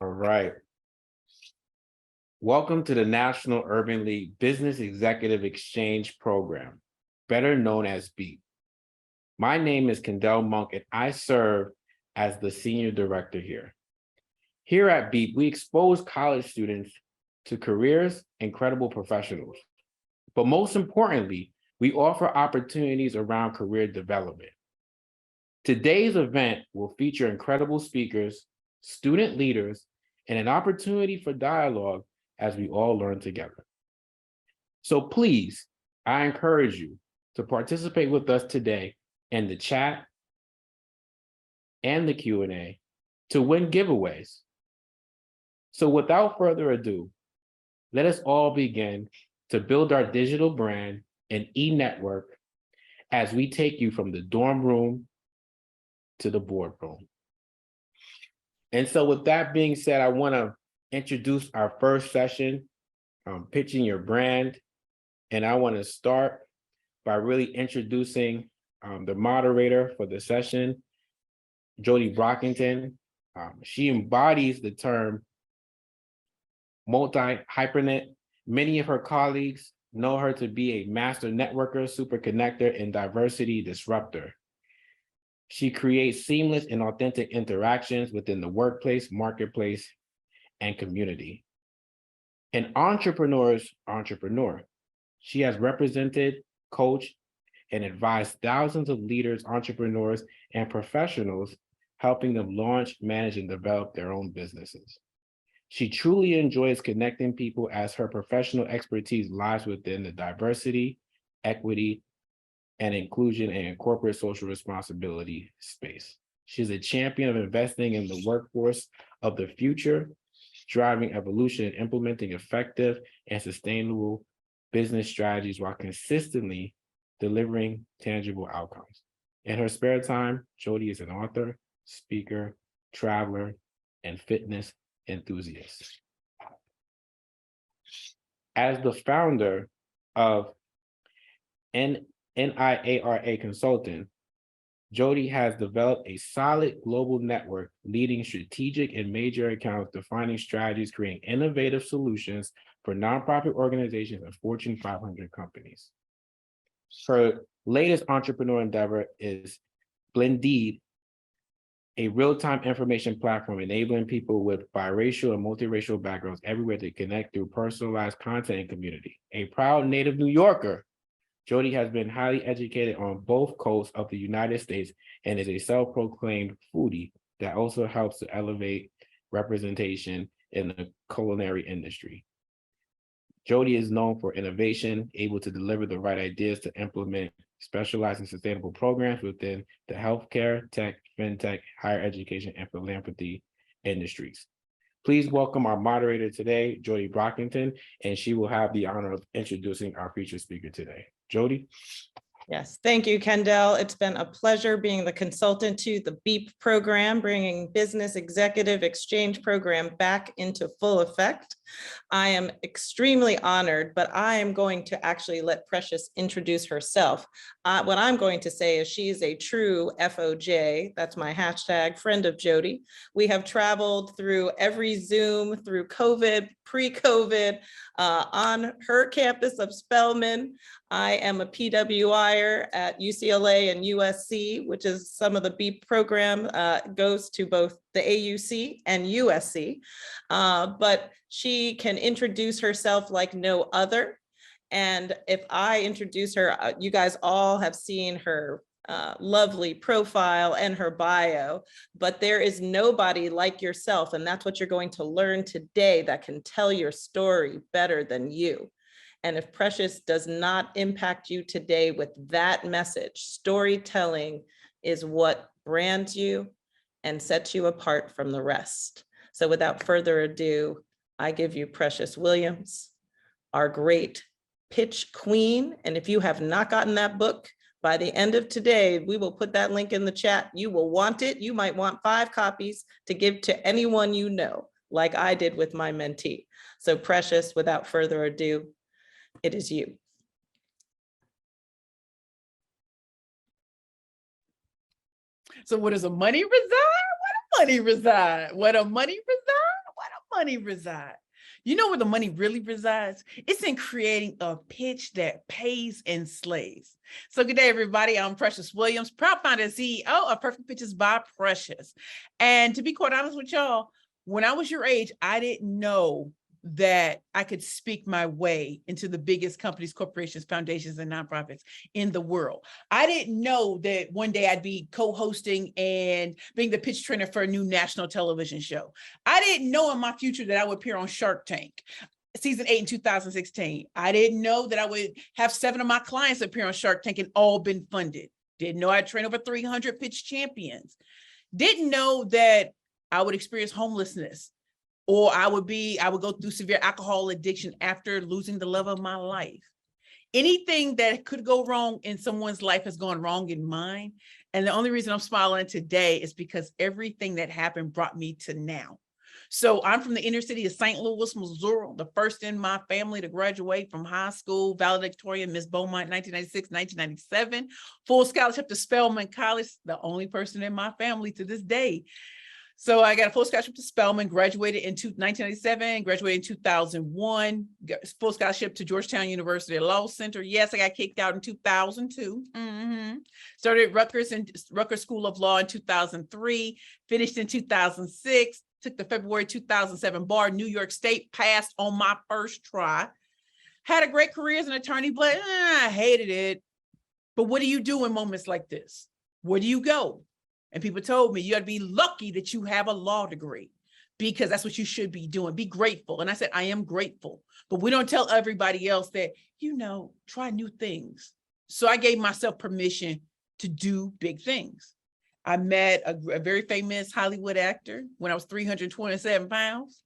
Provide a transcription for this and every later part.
All right. Welcome to the National Urban League Business Executive Exchange Program, better known as BEAT. My name is Kendall Monk, and I serve as the Senior Director here. Here at BEAT, we expose college students to careers and credible professionals. But most importantly, we offer opportunities around career development. Today's event will feature incredible speakers, student leaders, and an opportunity for dialogue as we all learn together. So please, I encourage you to participate with us today in the chat and the Q&A to win giveaways. So without further ado, let us all begin to build our digital brand and e-network as we take you from the dorm room to the boardroom. And so with that being said, I want to introduce our first session, pitching your brand. And I want to start by really introducing the moderator for the session, Jody Brockington. She embodies the term multi-hypernet. Many of her colleagues know her to be a master networker, super connector, and diversity disruptor. She creates seamless and authentic interactions within the workplace, marketplace, and community. An entrepreneur's entrepreneur. She has represented, coached, and advised thousands of leaders, entrepreneurs, and professionals, helping them launch, manage, and develop their own businesses. She truly enjoys connecting people as her professional expertise lies within the diversity, equity, and inclusion and corporate social responsibility space. She's a champion of investing in the workforce of the future, driving evolution and implementing effective and sustainable business strategies while consistently delivering tangible outcomes. In her spare time, Jody is an author, speaker, traveler, and fitness enthusiast. As the founder of NIARA Consulting, Jody has developed a solid global network, leading strategic and major accounts, defining strategies, creating innovative solutions for nonprofit organizations and Fortune 500 companies. Her latest entrepreneur endeavor is Blended, a real-time information platform enabling people with biracial and multiracial backgrounds everywhere to connect through personalized content and community. A proud native New Yorker, Jody has been highly educated on both coasts of the United States and is a self-proclaimed foodie that also helps to elevate representation in the culinary industry. Jody is known for innovation, able to deliver the right ideas to implement specialized and sustainable programs within the healthcare, tech, fintech, higher education, and philanthropy industries. Please welcome our moderator today, Jody Brockington, and she will have the honor of introducing our featured speaker today. Jody? Yes, thank you, Kendall. It's been a pleasure being the consultant to the BEAP program, bringing Business Executive Exchange Program back into full effect. I am extremely honored, but I am going to actually let Precious introduce herself. What I'm going to say is she is a true FOJ, that's my hashtag, friend of Jody. We have traveled through every Zoom, through COVID, pre-COVID, on her campus of Spelman. I am a PWIer at UCLA and USC, which is some of the BEAP program goes to both the AUC and USC, but she can introduce herself like no other. And if I introduce her, you guys all have seen her lovely profile and her bio, but there is nobody like yourself. And that's what you're going to learn today that can tell your story better than you. And if Precious does not impact you today with that message, storytelling is what brands you and sets you apart from the rest. So without further ado, I give you Precious Williams, our great pitch queen. And if you have not gotten that book, by the end of today, we will put that link in the chat. You will want it. You might want 5 copies to give to anyone you know, like I did with my mentee. So Precious, without further ado, it is you. So where does the money reside? Where the money reside? Where the money reside? money reside? You know where the money really resides? It's in creating a pitch that pays and slays. So good day, everybody. I'm Precious Williams, proud founder and CEO of Perfect Pitches by Precious. And to be quite honest with y'all, when I was your age, I didn't know that I could speak my way into the biggest companies, corporations, foundations, and nonprofits in the world. I didn't know that one day I'd be co-hosting and being the pitch trainer for a new national television show. I didn't know in my future that I would appear on Shark Tank, season 8 in 2016. I didn't know that I would have 7 of my clients appear on Shark Tank and all been funded. Didn't know I'd train over 300 pitch champions. Didn't know that I would experience homelessness, or I would go through severe alcohol addiction after losing the love of my life. Anything that could go wrong in someone's life has gone wrong in mine. And the only reason I'm smiling today is because everything that happened brought me to now. So I'm from the inner city of St. Louis, Missouri, the first in my family to graduate from high school, valedictorian, Miss Beaumont, 1996, 1997, full scholarship to Spelman College, the only person in my family to this day. So I got a full scholarship to Spelman, graduated in 1997, graduated in 2001, got full scholarship to Georgetown University Law Center. Yes, I got kicked out in 2002. Started Rutgers School of Law in 2003, finished in 2006, took the February 2007 bar, New York State, passed on my first try. Had a great career as an attorney, but I hated it. But what do you do in moments like this? Where do you go? And people told me, you got to be lucky that you have a law degree, because that's what you should be doing. Be grateful. And I said, I am grateful, but we don't tell everybody else that, try new things. So I gave myself permission to do big things. I met a very famous Hollywood actor when I was 327 pounds.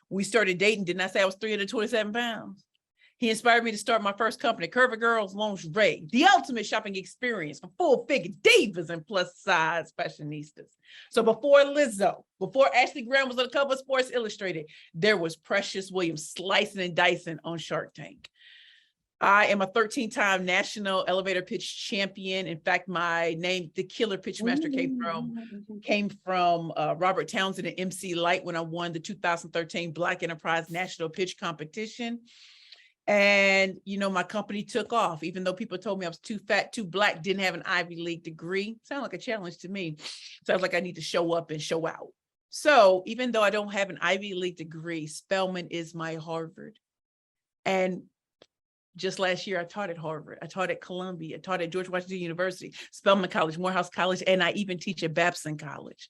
We started dating. Didn't I say I was 327 pounds? He inspired me to start my first company, Curvy Girls Lingerie, the ultimate shopping experience for full-figure divas and plus-size fashionistas. So before Lizzo, before Ashley Graham was on the cover of Sports Illustrated, there was Precious Williams slicing and dicing on Shark Tank. I am a 13-time national elevator pitch champion. In fact, my name, the Killer Pitch Master, came from Robert Townsend and MC Light when I won the 2013 Black Enterprise National Pitch Competition. And, my company took off, even though people told me I was too fat, too Black, didn't have an Ivy League degree. Sound like a challenge to me. Sounds like I need to show up and show out. So even though I don't have an Ivy League degree, Spelman is my Harvard. And just last year, I taught at Harvard. I taught at Columbia. I taught at George Washington University, Spelman College, Morehouse College, and I even teach at Babson College.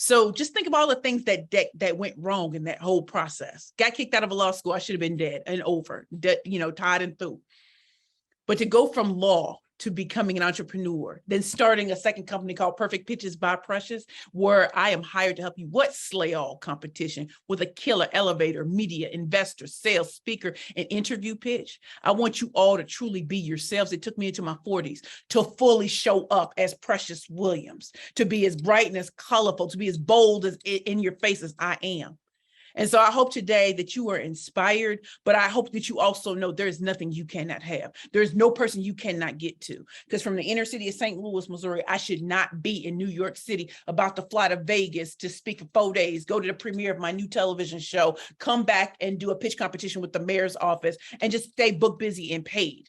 So just think of all the things that went wrong in that whole process. Got kicked out of a law school. I should have been dead and over, tied and through. But to go from law to becoming an entrepreneur, then starting a second company called Perfect Pitches by Precious, where I am hired to help you slay all competition with a killer elevator, media, investor, sales, speaker, and interview pitch. I want you all to truly be yourselves. It took me into my 40s to fully show up as Precious Williams, to be as bright and as colorful, to be as bold as in your face as I am. And so I hope today that you are inspired, but I hope that you also know there is nothing you cannot have. There is no person you cannot get to, because from the inner city of St. Louis, Missouri, I should not be in New York City about to fly to Vegas to speak for 4 days, go to the premiere of my new television show, come back and do a pitch competition with the mayor's office and just stay book busy and paid.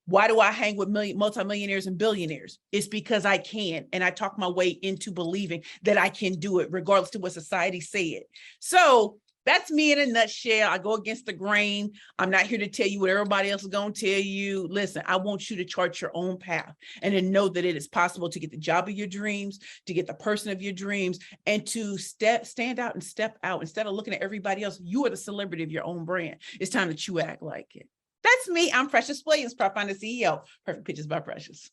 Why do I hang with multimillionaires and billionaires? It's because I can, and I talk my way into believing that I can do it, regardless to what society said. So that's me in a nutshell. I go against the grain. I'm not here to tell you what everybody else is going to tell you. Listen, I want you to chart your own path and to know that it is possible to get the job of your dreams, to get the person of your dreams, and to stand out and step out. Instead of looking at everybody else, you are the celebrity of your own brand. It's time that you act like it. That's me. I'm Precious Williams, proud founder CEO, Perfect Pitches by Precious.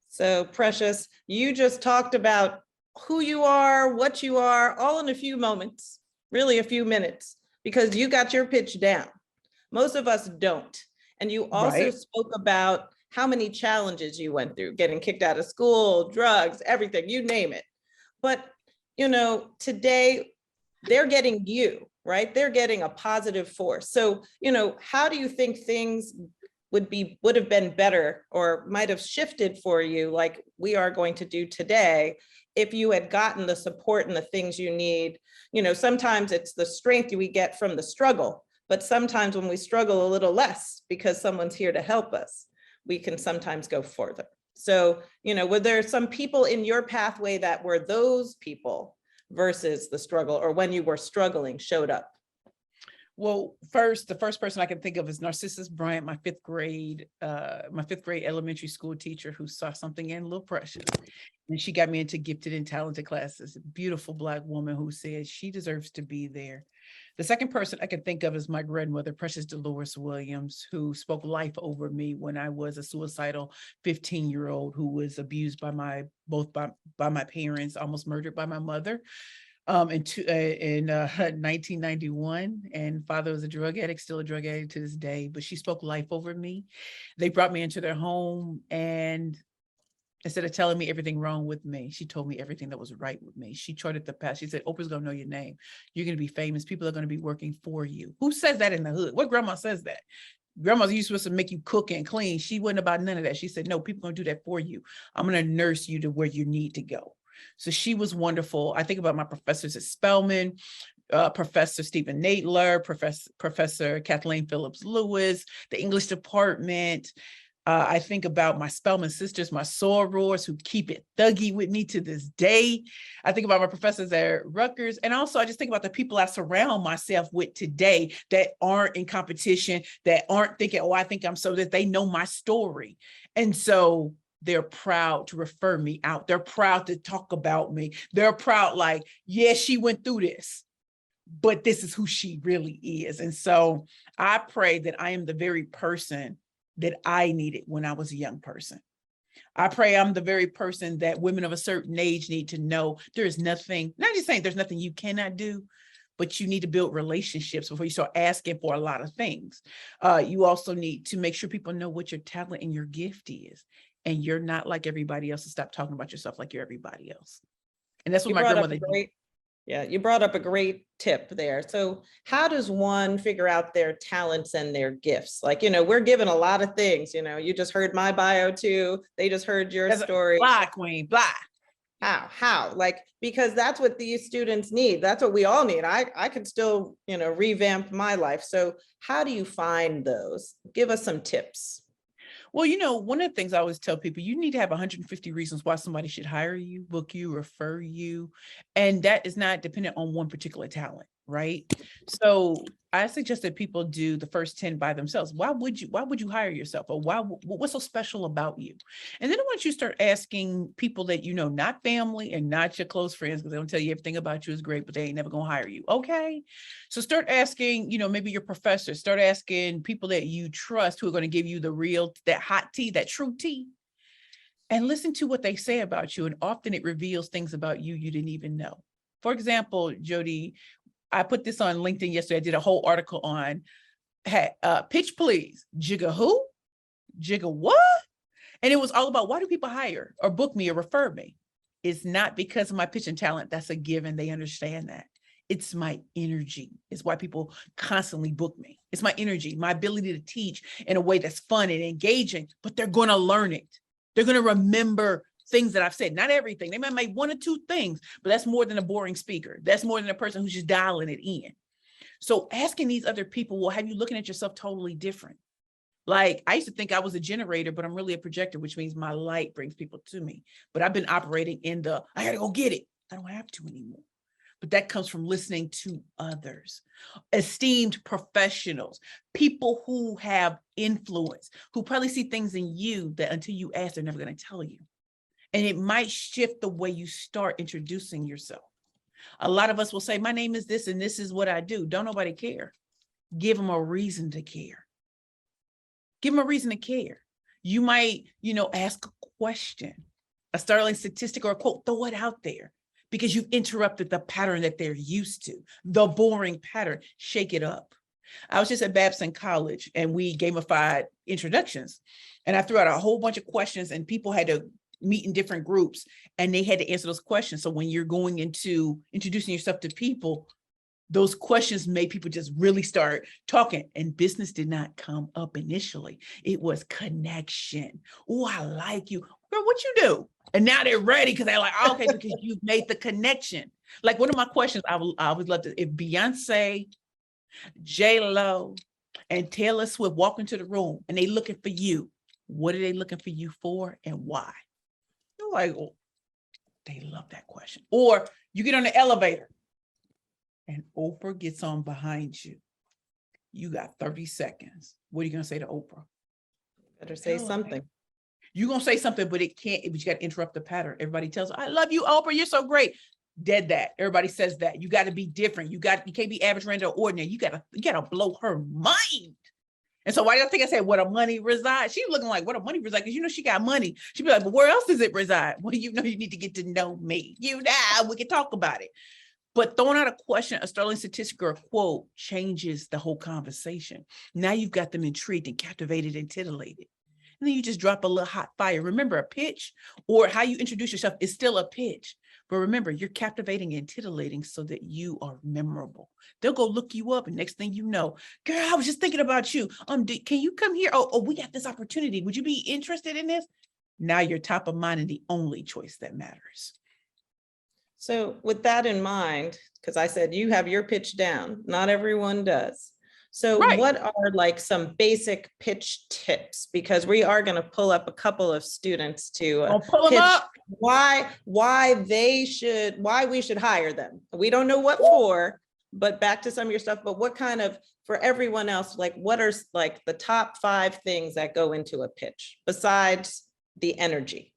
So Precious, you just talked about who you are, what you are, all in a few moments. Really a few minutes, because you got your pitch down. Most of us don't. And you also spoke about how many challenges you went through, getting kicked out of school, drugs, everything, you name it. But, today they're getting you, right? They're getting a positive force. So, how do you think things would have been better or might have shifted for you, like we are going to do today, if you had gotten the support and the things you need. Sometimes it's the strength we get from the struggle, but sometimes when we struggle a little less because someone's here to help us, we can sometimes go further. So, were there some people in your pathway that were those people versus the struggle, or when you were struggling showed up? Well, the first person I can think of is Narcissus Bryant, my fifth grade elementary school teacher who saw something in Little Precious. And she got me into gifted and talented classes. A beautiful Black woman who said she deserves to be there. The second person I can think of is my grandmother, Precious Dolores Williams, who spoke life over me when I was a suicidal 15-year-old who was abused by my parents, almost murdered by my mother. In 1991, and father was a drug addict, still a drug addict to this day, but she spoke life over me. They brought me into their home, and instead of telling me everything wrong with me, she told me everything that was right with me. She charted the path. She said, Oprah's gonna know your name. You're gonna be famous. People are gonna be working for you. Who says that in the hood? What grandma says that? Grandma's used supposed to make you cook and clean. She wasn't about none of that. She said, no, people are gonna do that for you. I'm gonna nurse you to where you need to go. So she was wonderful. I think about my professors at Spelman, Professor Stephen Nadler, Professor Kathleen Phillips Lewis, the English department. I think about my Spelman sisters, my sorors who keep it thuggy with me to this day. I think about my professors at Rutgers. And also I just think about the people I surround myself with today that aren't in competition, that aren't thinking, oh, I think I'm so, that they know my story. And so they're proud to refer me out. They're proud to talk about me. They're proud, like, yeah, she went through this, but this is who she really is. And so I pray that I am the very person that I needed when I was a young person. I pray I'm the very person that women of a certain age need to know. There is nothing, not just saying there's nothing you cannot do, but you need to build relationships before you start asking for a lot of things. You also need to make sure people know what your talent and your gift is. And you're not like everybody else, to stop talking about yourself like you're everybody else. And that's what my grandmother did. Yeah, you brought up a great tip there. So how does one figure out their talents and their gifts? Like, we're given a lot of things, you just heard my bio too. They just heard your story. Blah, queen, blah. How? Like, because that's what these students need. That's what we all need. I could still, revamp my life. So how do you find those? Give us some tips. Well, one of the things I always tell people, you need to have 150 reasons why somebody should hire you, book you, refer you. And that is not dependent on one particular talent, right? So I suggest that people do the first 10 by themselves. Why would you hire yourself? Or what's so special about you? And then once you start asking people that not family and not your close friends, because they don't tell you everything about you is great, but they ain't never gonna hire you. Okay. So start asking, maybe your professors, start asking people that you trust who are going to give you the real, that hot tea, that true tea. And listen to what they say about you. And often it reveals things about you didn't even know. For example, Jody, I put this on LinkedIn yesterday. I did a whole article on, pitch please, Jigga who? Jigga what? And it was all about, why do people hire or book me or refer me? It's not because of my pitching talent. That's a given. They understand that. It's my energy. It's why people constantly book me. It's my energy, my ability to teach in a way that's fun and engaging, but they're going to learn it. They're going to remember things that I've said, not everything. They might make one or two things, but that's more than a boring speaker. That's more than a person who's just dialing it in. So asking these other people will have you looking at yourself totally different. Like, I used to think I was a generator, but I'm really a projector, which means my light brings people to me. But I've been operating in I gotta go get it. I don't have to anymore. But that comes from listening to others, esteemed professionals, people who have influence, who probably see things in you that until you ask, they're never going to tell you. And it might shift the way you start introducing yourself. A lot of us will say, my name is this and this is what I do. Don't nobody care. Give them a reason to care. Give them a reason to care. You might, ask a question, a startling statistic or a quote, throw it out there because you've interrupted the pattern that they're used to, the boring pattern. Shake it up. I was just at Babson College and we gamified introductions, and I threw out a whole bunch of questions and people had to meet in different groups and they had to answer those questions. So when you're going into introducing yourself to people, those questions made people just really start talking, and business did not come up initially. It was connection. Oh, I like you. girl, what you do? And now they're ready because they're like, oh, okay, because you've made the connection. Like one of my questions, I would love to, if Beyonce, J-Lo, and Taylor Swift walk into the room and they looking for you, what are they looking for you for and why? You're like, oh, they love that question. Or you get on the elevator and Oprah gets on behind you. You got 30 seconds. What are you going to say to Oprah? Better say Elevator. something. You're going to say something, but it can't, but you got to interrupt the pattern. Everybody tells, I love you, Oprah. You're so great. Dead that. Everybody says that. You got to be different. You can't be average, random, or ordinary. You gotta blow her mind. And so why do you think I said, where the money resides? She's looking like, where the money resides? Because you know she got money. She'd be like, but where else does it reside? Well, you know, you need to get to know me. You know, we can talk about it. But throwing out a question, a sterling statistic or a quote changes the whole conversation. Now you've got them intrigued and captivated and titillated. And then you just drop a little hot fire. Remember, a pitch or how you introduce yourself is still a pitch. But remember, you're captivating and titillating so that you are memorable. They'll go look you up, and next thing you know, girl, I was just thinking about you. Can you come here? Oh, we got this opportunity. Would you be interested in this? Now you're top of mind and the only choice that matters. So with that in mind, because I said you have your pitch down, not everyone does. So Right. what are like some basic pitch tips? Because we are going to pull up a couple of students to Don't pull them pitch up. why we should hire them. We don't know what for, but back to some of your stuff, but what kind of, for everyone else, like what are like the top 5 things that go into a pitch besides the energy?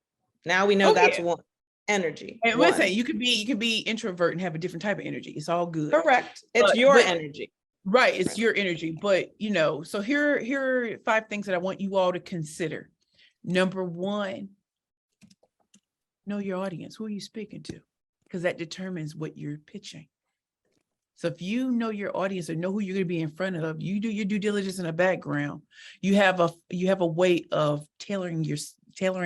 Now we know Oh, that's yeah. one. Energy. And one. listen, you could be introvert and have a different type of energy. It's all good. Correct. It's But- your but- energy. Right. It's your energy. But, you know, so here are 5 things that I want you all to consider. Number 1, know your audience. Who are you speaking to? Because that determines what you're pitching. So if you know your audience or know who you're going to be in front of, you do your due diligence in the background. You have a way of tailoring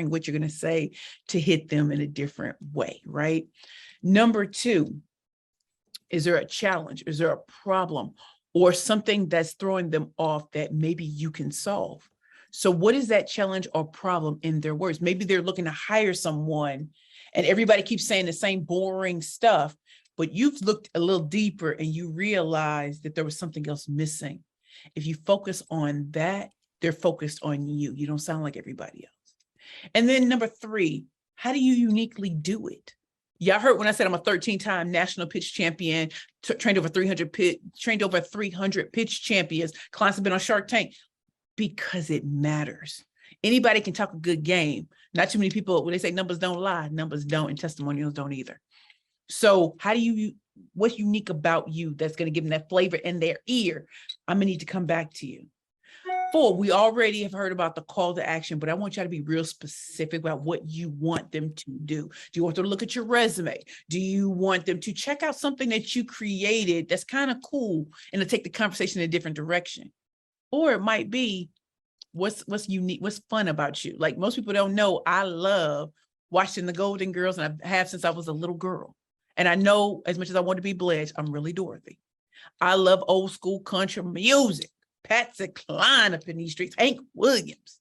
what you're going to say to hit them in a different way, right? Number 2, is there a challenge? Is there a problem or something that's throwing them off that maybe you can solve? So what is that challenge or problem in their words? Maybe they're looking to hire someone and everybody keeps saying the same boring stuff, but you've looked a little deeper and you realize that there was something else missing. If you focus on that, they're focused on you. You don't sound like everybody else. And then number 3, how do you uniquely do it? Y'all heard when I said I'm a 13-time national pitch champion, trained over 300 pitch champions. Clients have been on Shark Tank because it matters. Anybody can talk a good game. Not too many people, when they say numbers don't lie, numbers don't, and testimonials don't either. So how do you, what's unique about you that's going to give them that flavor in their ear? I'm going to need to come back to you. 4, we already have heard about the call to action, but I want you to be real specific about what you want them to do. Do you want them to look at your resume? Do you want them to check out something that you created that's kind of cool and to take the conversation in a different direction? Or it might be, what's unique, what's fun about you? Like most people don't know, I love watching the Golden Girls, and I have since I was a little girl. And I know as much as I want to be Bledge, I'm really Dorothy. I love old school country music. Patsy Cline up in these streets, Hank Williams.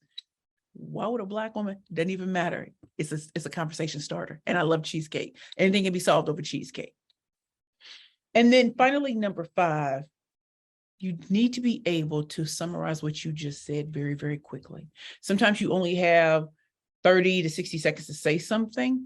Why would a Black woman? Doesn't even matter. It's a conversation starter. And I love cheesecake. Anything can be solved over cheesecake. And then finally, number 5, you need to be able to summarize what you just said very, very quickly. Sometimes you only have 30 to 60 seconds to say something,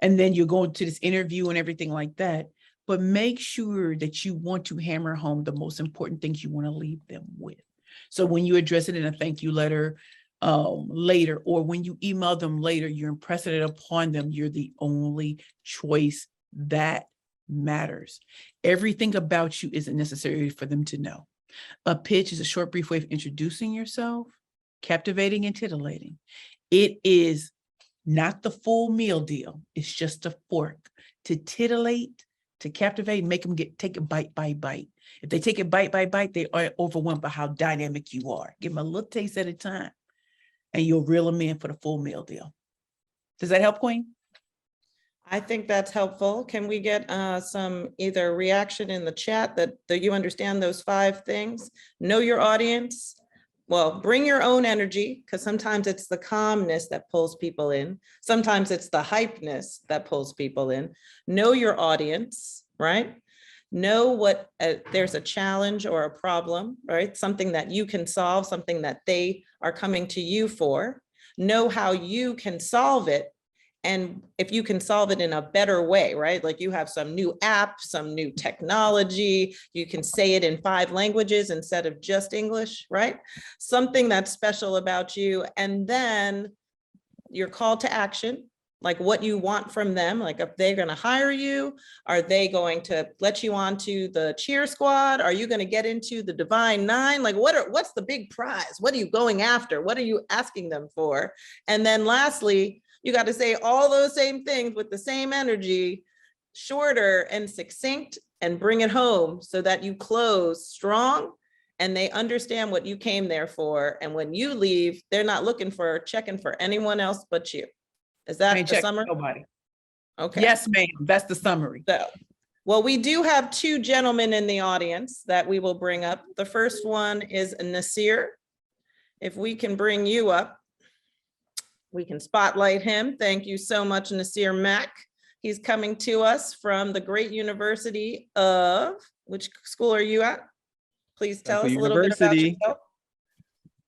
and then you're going to this interview and everything like that. But make sure that you want to hammer home the most important things you want to leave them with. So when you address it in a thank you letter later, or when you email them later, you're impressing it upon them. You're the only choice that matters. Everything about you isn't necessary for them to know. A pitch is a short, brief way of introducing yourself, captivating and titillating. It is not the full meal deal. It's just a fork to titillate, to captivate, make them take it bite by bite. If they take it bite by bite, they are overwhelmed by how dynamic you are. Give them a little taste at a time, and you'll reel them in for the full meal deal. Does that help, Queen? I think that's helpful. Can we get some either reaction in the chat that you understand those 5 things? Know your audience, well, bring your own energy, because sometimes it's the calmness that pulls people in. Sometimes it's the hypeness that pulls people in. Know your audience, right? Know what, there's a challenge or a problem, right? Something that you can solve, something that they are coming to you for. Know how you can solve it. And if you can solve it in a better way, right? Like you have some new app, some new technology, you can say it in 5 languages instead of just English, right? Something that's special about you. And then your call to action, like what you want from them, like if they're going to hire you, are they going to let you onto the cheer squad? Are you going to get into the Divine Nine? Like what's the big prize? What are you going after? What are you asking them for? And then lastly, you got to say all those same things with the same energy, shorter and succinct, and bring it home so that you close strong and they understand what you came there for. And when you leave, they're not checking for anyone else but you. Is that Ain't the checking summary? nobody. Okay. Yes, ma'am. That's the summary. So, well, we do have 2 gentlemen in the audience that we will bring up. The first one is Nasir. If we can bring you up, we can spotlight him. Thank you so much, Nasir Mack. He's coming to us from the great University of, which school are you at? Please tell us a little bit about yourself.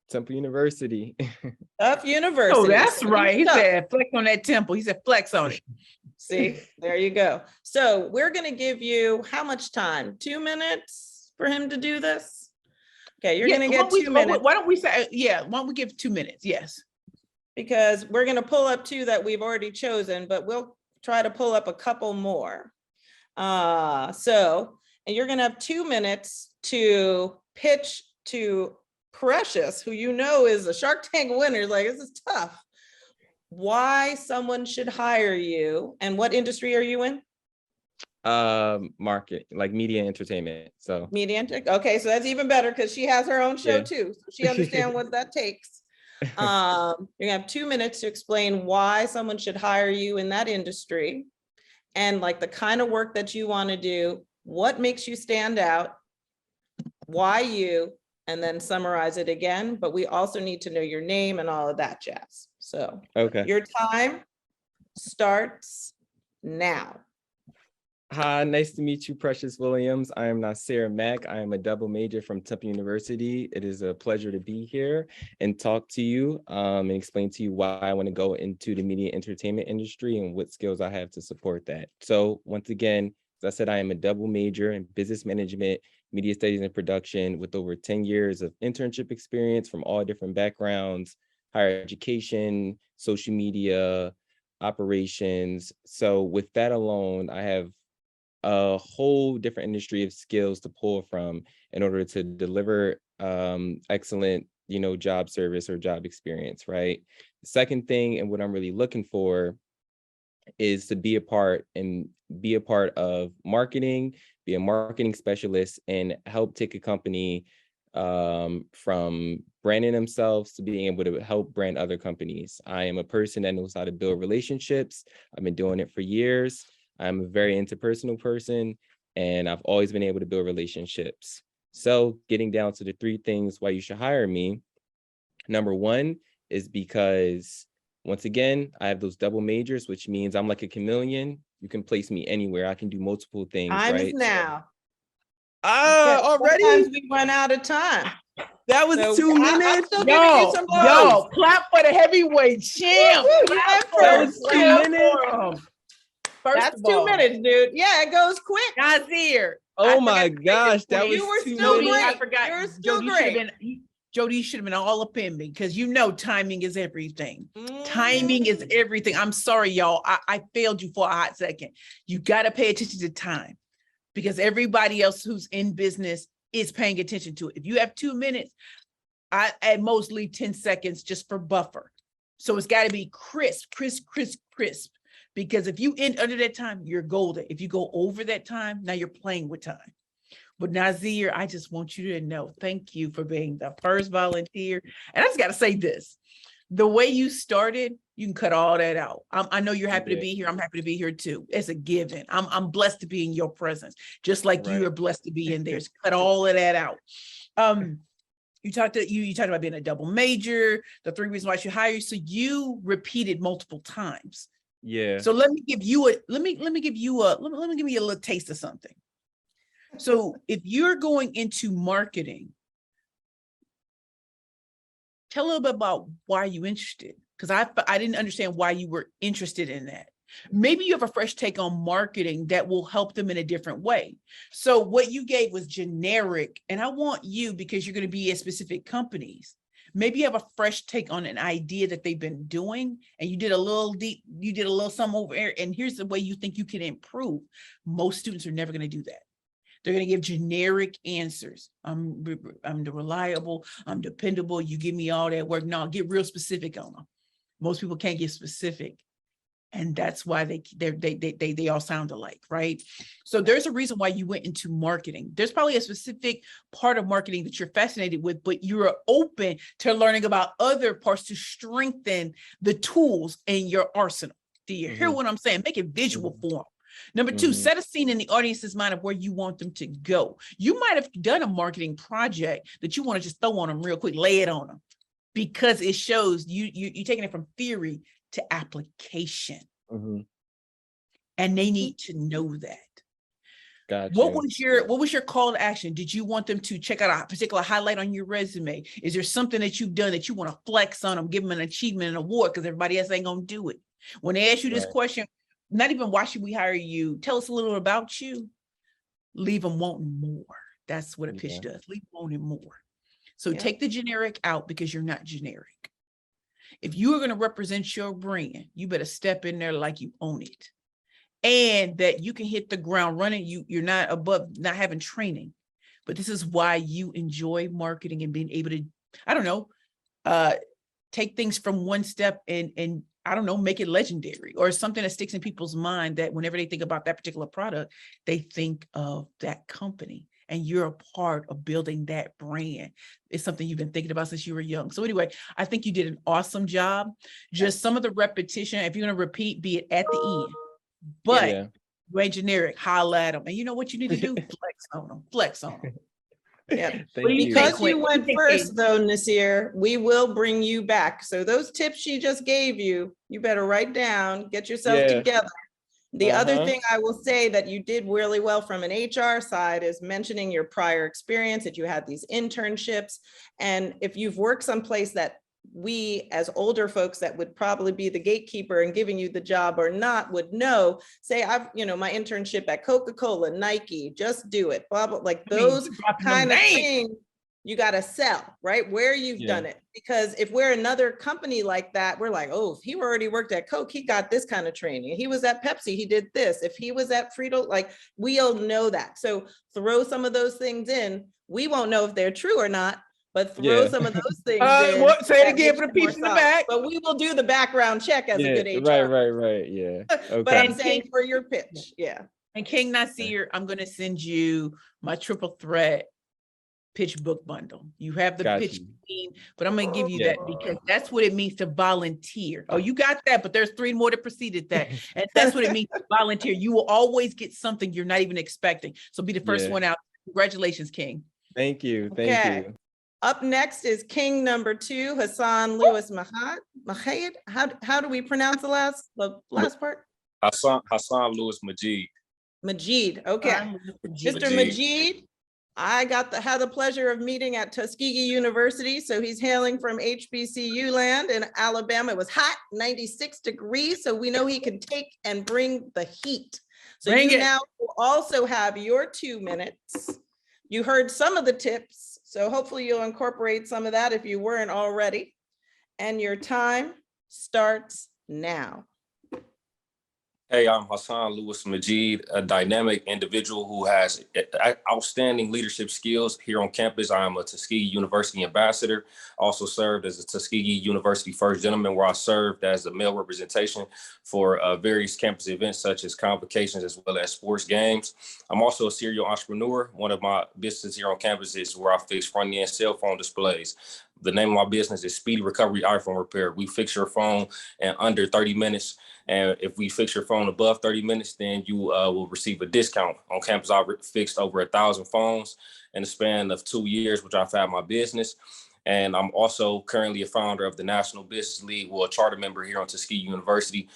Temple University. Tough University. Oh, that's So right. He tough. said flex on that temple. He said flex on it. See, there you go. So we're going to give you how much time? 2 minutes for him to do this? Okay, you're Yeah, going to get 2 minutes. Why don't we say, yeah, why don't we give 2 minutes? Yes. Because we're going to pull up 2 that we've already chosen, but we'll try to pull up a couple more. And you're going to have 2 minutes to pitch to Precious, who you know is a Shark Tank winner. Like, this is tough. Why someone should hire you, and what industry are you in? Market, like media and entertainment. So Media. Okay, so that's even better because she has her own show Yeah. too. So she understands what that takes. You're gonna have 2 minutes to explain why someone should hire you in that industry, and like the kind of work that you want to do, what makes you stand out, why you, and then summarize it again. But we also need to know your name and all of that jazz. So okay. your time starts now. Hi, nice to meet you, Precious Williams. I am Nasir Mack. I am a double major from Temple University. It is a pleasure to be here and talk to you and explain to you why I want to go into the media entertainment industry and what skills I have to support that. So once again, as I said, I am a double major in business management, media studies and production with over 10 years of internship experience from all different backgrounds, higher education, social media, operations. So with that alone, I have a whole different industry of skills to pull from in order to deliver excellent, job service or job experience, right? The second thing, and what I'm really looking for, is to be a part of marketing, be a marketing specialist, and help take a company from branding themselves to being able to help brand other companies. I am a person that knows how to build relationships. I've been doing it for years. I'm a very interpersonal person, and I've always been able to build relationships. So getting down to the 3 things why you should hire me. Number 1 is because, once again, I have those double majors, which means I'm like a chameleon. You can place me anywhere. I can do multiple things, Time right? is now. Already? Sometimes we run out of time. That was So 2 I'm minutes? still giving you some blows. Yo, clap for the heavyweight champ. Woo, woo, you Clap went for That him. was 2 Clap minutes? for him. First That's of 2 all, minutes, dude. Yeah, it goes quick. Nasir. Oh my gosh, that was You were 2 still minutes. great. I forgot. You're still Jody should have great. been. Jody should have been all up in me because timing is everything. Timing is everything. I'm sorry, y'all. I failed you for a hot second. You got to pay attention to time because everybody else who's in business is paying attention to it. If you have 2 minutes, I at most leave 10 seconds just for buffer. So it's got to be crisp. Because if you end under that time, you're golden. If you go over that time, now you're playing with time. But Nasir, I just want you to know, thank you for being the first volunteer. And I just got to say this, the way you started, you can cut all that out. I know you're happy to be here. I'm happy to be here too. It's a given. I'm blessed to be in your presence, just like you are blessed to be in theirs. Cut all of that out. You talked about being a double major, the 3 reasons why I should hire you. So you repeated multiple times. Yeah. So let me give you a little taste of something. So if you're going into marketing, tell a little bit about why you interested, because I didn't understand why you were interested in that. Maybe you have a fresh take on marketing that will help them in a different way. So what you gave was generic, and I want you, because you're going to be at specific companies, maybe you have a fresh take on an idea that they've been doing, and you did a little something over there, and here's the way you think you can improve. Most students are never going to do that. They're going to give generic answers. I'm reliable, I'm dependable, you give me all that work. No, get real specific on them. Most people can't get specific. And that's why they all sound alike, right? So there's a reason why you went into marketing. There's probably a specific part of marketing that you're fascinated with, but you're open to learning about other parts to strengthen the tools in your arsenal. Do you hear what I'm saying? Make it visual for them. Number 2, set a scene in the audience's mind of where you want them to go. You might have done a marketing project that you want to just throw on them real quick, lay it on them, because it shows you're taking it from theory to application. And they need to know that. Gotcha. What was your call to action? Did you want them to check out a particular highlight on your resume? Is there something that you've done that you want to flex on them, give them an achievement, an award, because everybody else ain't gonna do it? When they ask you this question, not even why should we hire you, tell us a little about you, leave them wanting more. That's what a pitch does. Leave them wanting more. So take the generic out, because you're not generic. If you are going to represent your brand, you better step in there like you own it, and that you can hit the ground running. You're not above not having training, but this is why you enjoy marketing and being able to, I don't know, take things from one step and I don't know, make it legendary, or something that sticks in people's mind, that whenever they think about that particular product, they think of that company. And you're a part of building that brand. It's something you've been thinking about since you were young. So anyway, I think you did an awesome job. Just some of the repetition, if you're going to repeat, be it at the end. But you ain't generic, holla at them. And you know what you need to do? Flex on them. Yeah. Thank Because you. you went first, though, Nasir, we will bring you back. So those tips she just gave you, you better write down, get yourself together. The other thing I will say that you did really well from an HR side is mentioning your prior experience, that you had these internships. And if you've worked someplace that we as older folks that would probably be the gatekeeper and giving you the job or not would know, say, I've, my internship at Coca-Cola, Nike, just do it, blah, blah, like those kind of things. You got to sell, right? Where you've done it. Because if we're another company like that, we're like, oh, if he already worked at Coke, he got this kind of training. He was at Pepsi, he did this. If he was at Frito, like, we'll know that. So throw some of those things in. We won't know if they're true or not, but throw some of those things in. Say it again for the people in the back. But we will do the background check as a good HR. Right. Yeah. Okay. But I'm saying for your pitch, And King Nasir, I'm going to send you my triple threat pitch book bundle. You have the pitch team, but I'm going to give you that, because that's what it means to volunteer. Oh, you got that, but there's 3 more that preceded that. And that's what it means to volunteer. You will always get something you're not even expecting. So be the first one out. Congratulations, King. Thank you. Thank you. Up next is King number 2, Hassan Lewis Mahayed. How do we pronounce the last part? Hassan Lewis Majid. Majid. Okay. Mr. Majid, I had the pleasure of meeting at Tuskegee University. So he's hailing from HBCU land in Alabama. It was hot, 96 degrees. So we know he can take and bring the heat. So now will also have your 2 minutes. You heard some of the tips. So hopefully you'll incorporate some of that if you weren't already. And your time starts now. Hey, I'm Hassan Lewis Majid, a dynamic individual who has outstanding leadership skills here on campus. I am a Tuskegee University ambassador. Also served as a Tuskegee University First Gentleman, where I served as the male representation for various campus events such as convocations as well as sports games. I'm also a serial entrepreneur. One of my businesses here on campus is where I fix front-end cell phone displays. The name of my business is Speedy Recovery iPhone Repair. We fix your phone in under 30 minutes. And if we fix your phone above 30 minutes, then you will receive a discount. On campus, I've fixed over 1,000 phones in the span of 2 years, which I've had my business. And I'm also currently a founder of the National Business League, well, a charter member here on Tuskegee University,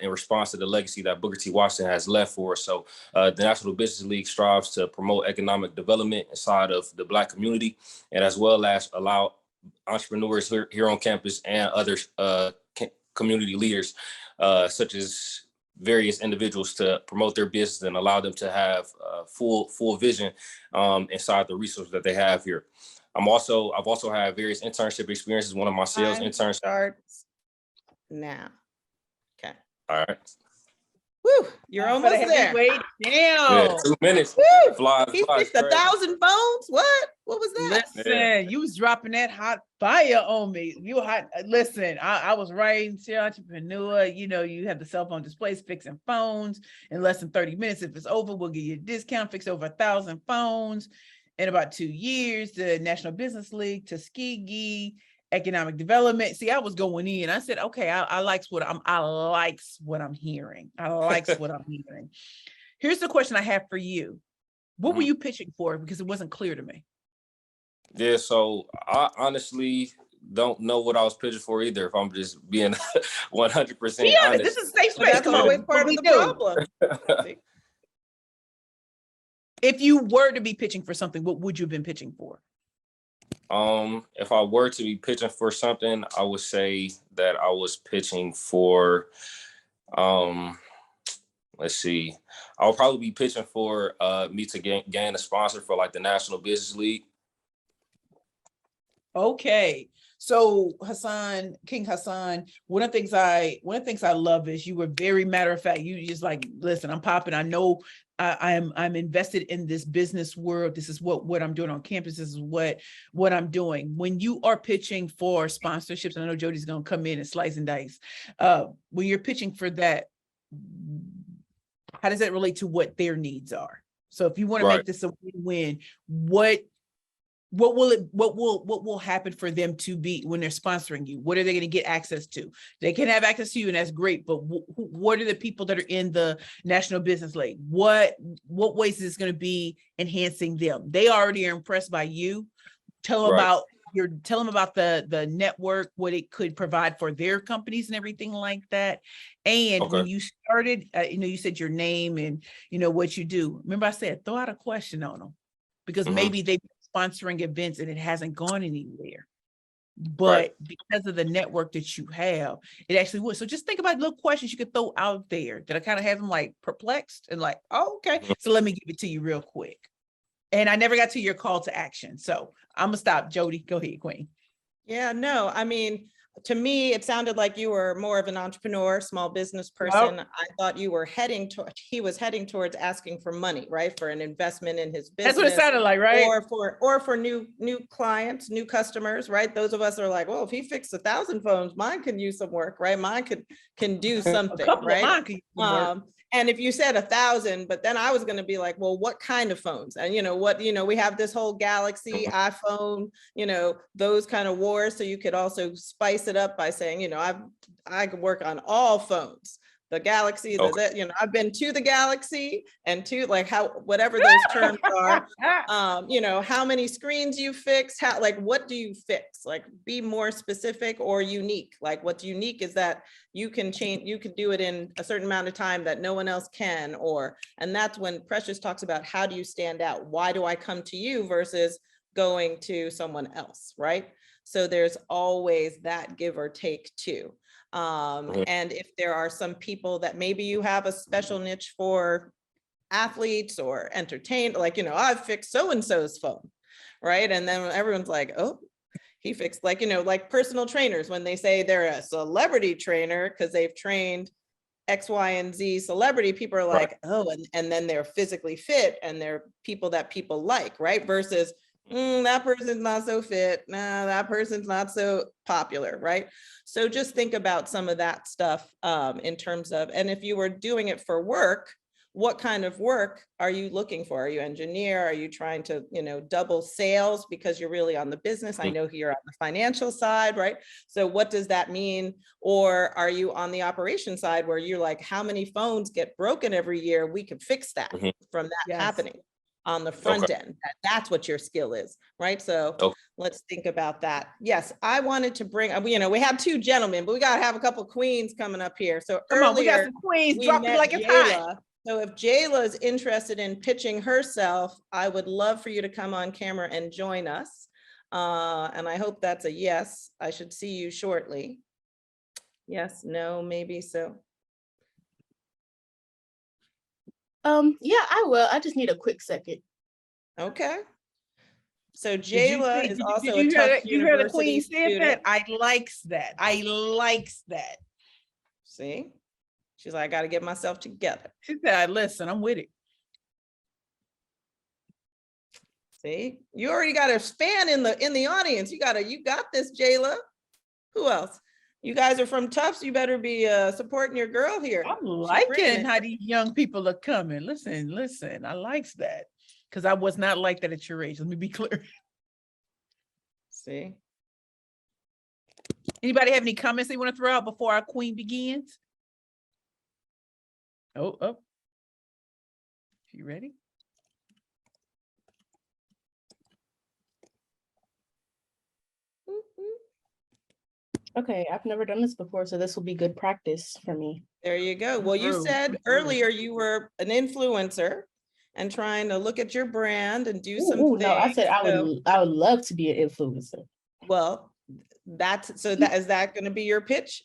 in response to the legacy that Booker T. Washington has left for us. So the National Business League strives to promote economic development inside of the Black community, and as well as allow entrepreneurs here on campus and other community leaders, such as various individuals, to promote their business and allow them to have full vision inside the resources that they have here. I've also had various internship experiences. One of my sales Time interns. starts now. Okay. All right. Woo, you're almost there. Wait, Yeah, damn. 2 minutes. Woo! Flies, He flies fixed 1,000 phones? What was that? Listen, you was dropping that hot fire on me. You hot. Listen, I was writing to entrepreneur. You know, you have the cell phone displays fixing phones in less than 30 minutes. If it's over, we'll give you a discount. Fix over 1,000 phones in about 2 years. The National Business League, Tuskegee, economic development. See, I was going in. I said, okay, I likes what I'm hearing. I likes what I'm hearing. Here's the question I have for you. What were you pitching for? Because it wasn't clear to me. Yeah, so I honestly don't know what I was pitching for either, if I'm just being 100% Be honest. honest. This is a safe But space. that's Come on. always What part we of the do. problem. If you were to be pitching for something, what would you have been pitching for? If I were to be pitching for something, I would say that I was pitching for, let's see, I'll probably be pitching for me to gain a sponsor for like the National Business League. Okay. So King Hassan, one of the things I love is you were very matter of fact. You just like, listen, I'm popping. I know I'm invested in this business world. This is what I'm doing on campus. This is what I'm doing. When you are pitching for sponsorships, and I know Jody's gonna come in and slice and dice. When you're pitching for that, how does that relate to what their needs are? So if you want to make this a win-win, what will happen for them to be when they're sponsoring you? What are they going to get access to? They can have access to you, and that's great. But what are the people that are in the National Business League? What ways is this going to be enhancing them? They already are impressed by you. Tell them about the network, what it could provide for their companies and everything like that. And when you started, you said your name and what you do. Remember, I said throw out a question on them, because maybe they've been sponsoring events and it hasn't gone anywhere. But because of the network that you have, it actually would. So just think about little questions you could throw out there that I kind of have them like perplexed and like, oh, okay. So let me give it to you real quick. And I never got to your call to action. So I'm gonna stop. Jody, go ahead, Queen. Yeah, no, I mean, to me, it sounded like you were more of an entrepreneur, small business person. I thought you were he was heading towards asking for money, right? For an investment in his business. That's what it sounded like, right? Or for new clients, new customers, right? Those of us are like, well, if he fixed 1,000 phones, mine can use some work, right? Mine can do something, right? And if you said 1,000, but then I was going to be like, well, what kind of phones? And we have this whole Galaxy, iPhone, those kind of wars. So you could also spice it up by saying, I could work on all phones. The Galaxy, I've been to the Galaxy and to whatever those terms are, how many screens you fix, what do you fix? Be more specific or unique. What's unique is that you can do it in a certain amount of time that no one else can, and that's when Precious talks about how do you stand out? Why do I come to you versus going to someone else, right? So there's always that give or take too. And if there are some people that maybe you have a special niche for athletes or entertained, I've fixed so-and-so's phone, right? And then everyone's like, oh, he fixed like personal trainers, when they say they're a celebrity trainer because they've trained X, Y, and Z celebrity, people are like, oh, and then they're physically fit and they're people that people like, right? Versus that person's not so fit. Nah, that person's not so popular, right? So just think about some of that stuff in terms of, and if you were doing it for work, what kind of work are you looking for? Are you engineer? Are you trying to, double sales because you're really on the business? I know you're on the financial side, right? So what does that mean? Or are you on the operation side where you're like, how many phones get broken every year? We can fix that Mhm. from that Yes. happening on the front end. That's what your skill is, right? So Okay. let's think about that. Yes, I wanted to bring, we had two gentlemen, but we got to have a couple queens coming up here. So Come on, we got earlier some queens. we Drop it met like it's hot. Jayla. So if Jayla is interested in pitching herself, I would love for you to come on camera and join us. And I hope that's a yes. I should see you shortly. Yes, no, maybe so. Yeah, I will. I just need a quick second. Okay. So Did you Jayla see- is did also you a hear Tufts that- you hear the queen University said that? student. I likes that. I likes that. See, she's like, I got to get myself together. She said, listen, I'm with it. See, you already got a fan in the audience. You got this, Jayla. Who else? You guys are from Tufts. You better be supporting your girl here. I'm She bringing liking it. how these young people are coming. Listen, I likes that. Because I was not like that at your age. Let me be clear. See, Anybody have any comments they want to throw out before our queen begins? Oh. You ready? Okay, I've never done this before, so this will be good practice for me. there you go. Well, you Through, said through. earlier you were an influencer and trying to look at your brand and do some Ooh, no, I said things. So, I would love to be an influencer. well, is that going to be your pitch?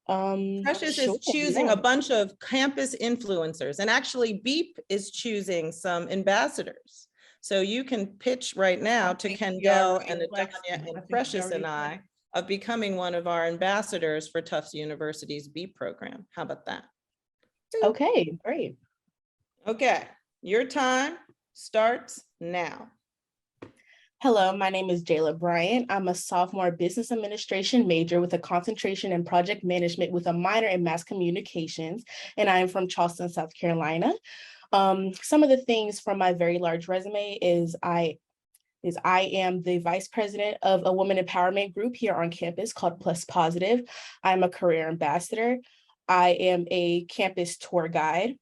Precious Sure, is choosing yeah. a bunch of campus influencers, and actually Beep is choosing some ambassadors. So you can pitch right now to think she Kendall already and flexed Adanya it. I and think she Precious already and I of becoming one of our ambassadors for Tufts University's Beep program. How about that? Okay, great. Okay, your time starts now. Hello, my name is Jayla Bryant. I'm a sophomore business administration major with a concentration in project management with a minor in mass communications, and I am from Charleston, South Carolina. Some of the things from my very large resume is I am the vice president of a woman empowerment group here on campus called Plus Positive. I'm a career ambassador. I am a campus tour guide.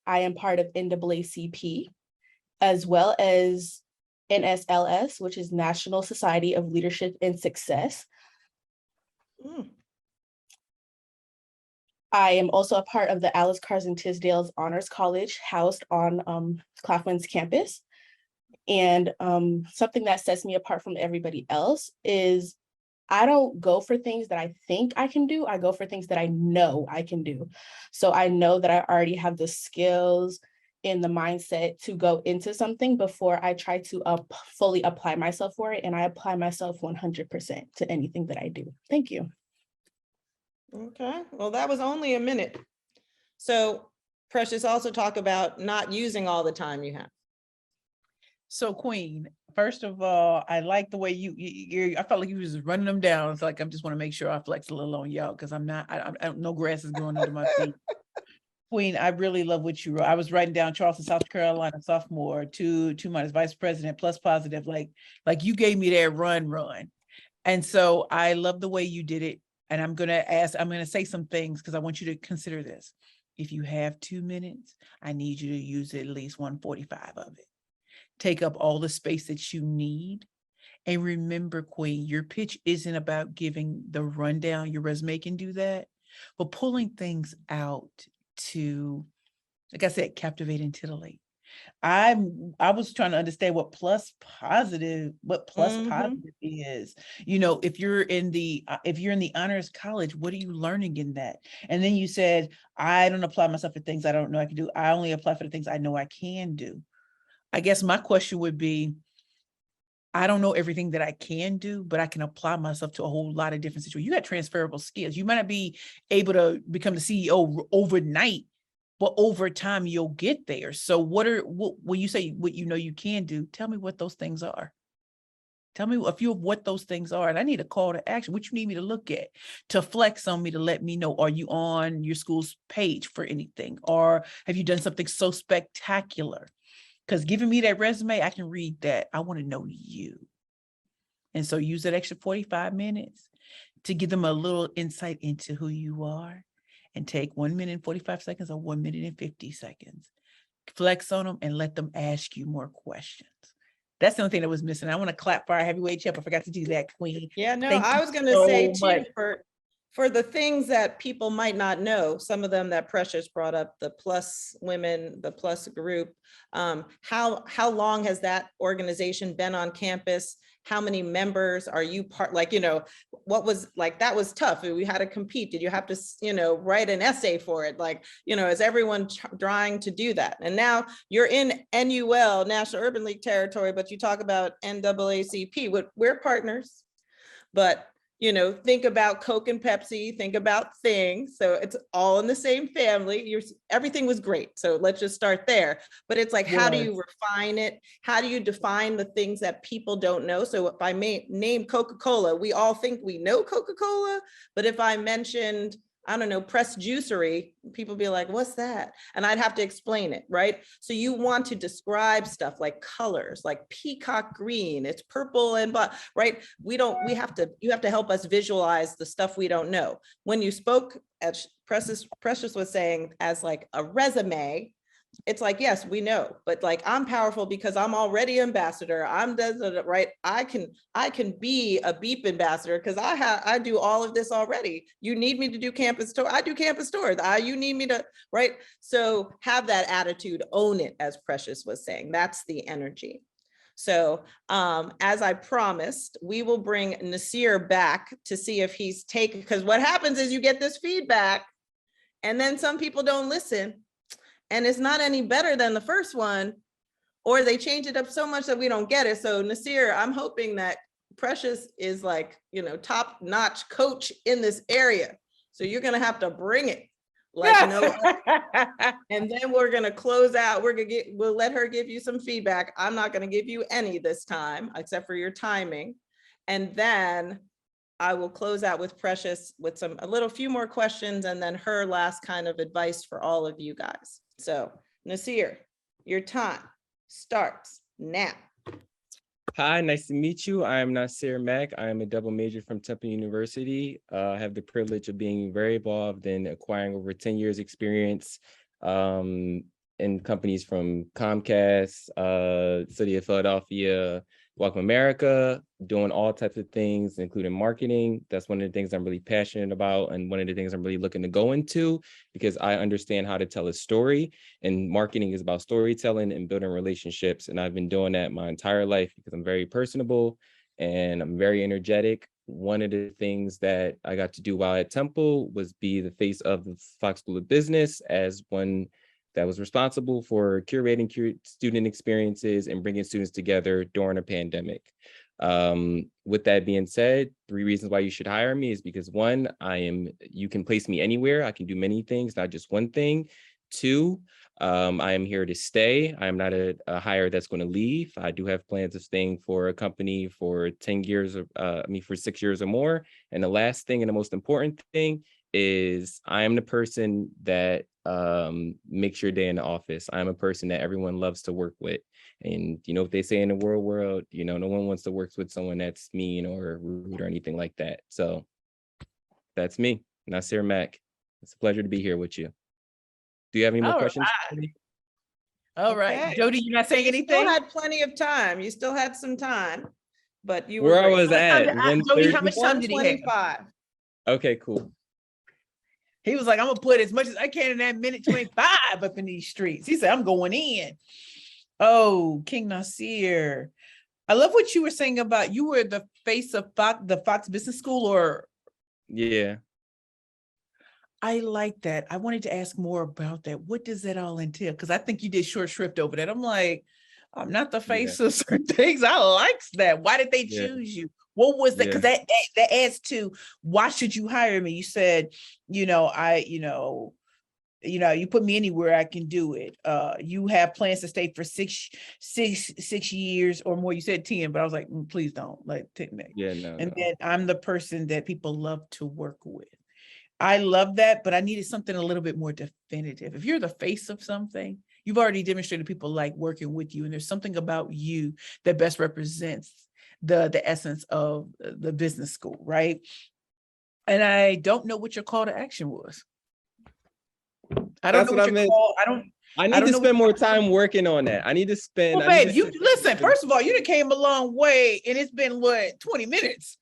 I am part of NAACP, as well as NSLS, which is National Society of Leadership and Success. Mm. I am also a part of the Alice Carson Tisdale's Honors College housed on Claflin's campus. And something that sets me apart from everybody else is I don't go for things that I think I can do. I go for things that I know I can do. So I know that I already have the skills and the mindset to go into something before I try to fully apply myself for it. And I apply myself 100% to anything that I do. Thank you. Okay, well, that was only a minute. So Precious, also talk about not using all the time you have. So Queen, first of all, I like the way I felt like you was running them down. It's like, I just want to make sure I flex a little on y'all because I don't know grass is growing under my feet. Queen, I really love what you wrote. I was writing down Charleston, South Carolina, sophomore, two minus vice president, plus positive, like you gave me that run. And so I love the way you did it. And I'm going to say some things because I want you to consider this. If you have 2 minutes, I need you to use at least 145 of it. Take up all the space that you need. And remember, Queen, your pitch isn't about giving the rundown. Your resume can do that, but pulling things out to, like I said, captivate and titillate. I was trying to understand what plus positive is. If you're in the honors college, what are you learning in that? And then you said, I don't apply myself for things I don't know I can do. I only apply for the things I know I can do. I guess my question would be, I don't know everything that I can do, but I can apply myself to a whole lot of different situations. You got transferable skills. You might not be able to become the CEO overnight, but over time you'll get there. So when you say what you know you can do, tell me what those things are. Tell me a few of what those things are. And I need a call to action. What you need me to look at to flex on me to let me know, are you on your school's page for anything? Or have you done something so spectacular? Because giving me that resume, I can read that. I want to know you. And so use that extra 45 minutes to give them a little insight into who you are, and take 1 minute and 45 seconds or 1 minute and 50 seconds. Flex on them and let them ask you more questions. That's the only thing that was missing. I want to clap for our heavyweight champ. I forgot to do that, Queen. Yeah, no, Thank I you was gonna so say too, much. for the things that people might not know, some of them that Precious brought up, the Plus women, the Plus group. How long has that organization been on campus? How many members are you part, like, what was, like, that was tough. We had to compete. Did you have to, write an essay for it? Like, is everyone trying to do that? And now you're in NUL, National Urban League territory, but you talk about NAACP, we're partners, but think about Coke and Pepsi, think about things. So it's all in the same family. Everything was great. So let's just start there. But it's like, how do you refine it? How do you define the things that people don't know? So if I name Coca-Cola, we all think we know Coca-Cola, but if I mentioned, I don't know, Press Juicery, people be like, what's that? And I'd have to explain it, right? So you want to describe stuff like colors, like peacock green, it's purple and but, right? You have to help us visualize the stuff we don't know. When you spoke, as Precious was saying, as like a resume, it's like, yes, we know, but like, I'm powerful because I'm already ambassador. I'm right. I can be a BEEP ambassador because I do all of this already. You need me to do campus tour. I do campus tours. You need me to, right? So have that attitude, own it, as Precious was saying. That's the energy. So as I promised, we will bring Nasir back to see if he's taken, because what happens is you get this feedback and then some people don't listen. And it's not any better than the first one, or they change it up so much that we don't get it. So Nasir, I'm hoping that Precious is like, top-notch coach in this area. So you're gonna have to bring it. Like, and then we're gonna close out. We'll let her give you some feedback. I'm not gonna give you any this time, except for your timing. And then I will close out with Precious with a few more questions, and then her last kind of advice for all of you guys. So Nasir, your time starts now. Hi, nice to meet you. I am Nasir Mack. I am a double major from Temple University. I have the privilege of being very involved in acquiring over 10 years experience in companies from Comcast, City of Philadelphia, Welcome America, doing all types of things, including marketing. That's one of the things I'm really passionate about, and one of the things I'm really looking to go into, because I understand how to tell a story, and marketing is about storytelling and building relationships. And I've been doing that my entire life because I'm very personable and I'm very energetic. One of the things that I got to do while at Temple was be the face of the Fox School of Business, as one that was responsible for curating student experiences and bringing students together during a pandemic. With that being said, 3 reasons why you should hire me is because 1, you can place me anywhere. I can do many things, not just one thing. 2, I am here to stay. I am not a hire that's going to leave. I do have plans of staying for a company for 10 years, for 6 years or more. And the last thing, and the most important thing, is I am the person that makes your day in the office. I'm a person that everyone loves to work with. And what they say in the world, no one wants to work with someone that's mean or rude or anything like that. So that's me, Nasir Mack. It's a pleasure to be here with you. Do you have any more questions? All right. Okay. Jody, you're not saying anything? You still had plenty of time. You still had some time, but you Where were I was at, Jody, how much time did he have? 125. Okay, cool. He was like, I'm gonna put as much as I can in that minute 25 up in these streets. He said, I'm going in. Oh, King Nasir. I love what you were saying about you were the face of the Fox Business School, or? Yeah. I like that. I wanted to ask more about that. What does that all entail? Because I think you did short shrift over that. I'm like, I'm not the face of certain things. I likes that. Why did they choose you? What was that? Because that adds to why should you hire me? You said, You know, you put me anywhere, I can do it. You have plans to stay for six years or more. You said 10, but I was like, please don't, like, take me. Yeah, no, And no. then I'm the person that people love to work with. I love that, but I needed something a little bit more definitive. If you're the face of something, you've already demonstrated people like working with you, and there's something about you that best represents the essence of the business school, right? And I don't know what your call to action was. I don't That's know what I what your meant. call. I I need don't to know what spend more your- time working on that. I need to spend. Well, I need babe, to you sit- listen. First of all, you done came a long way, and it's been what 20 minutes.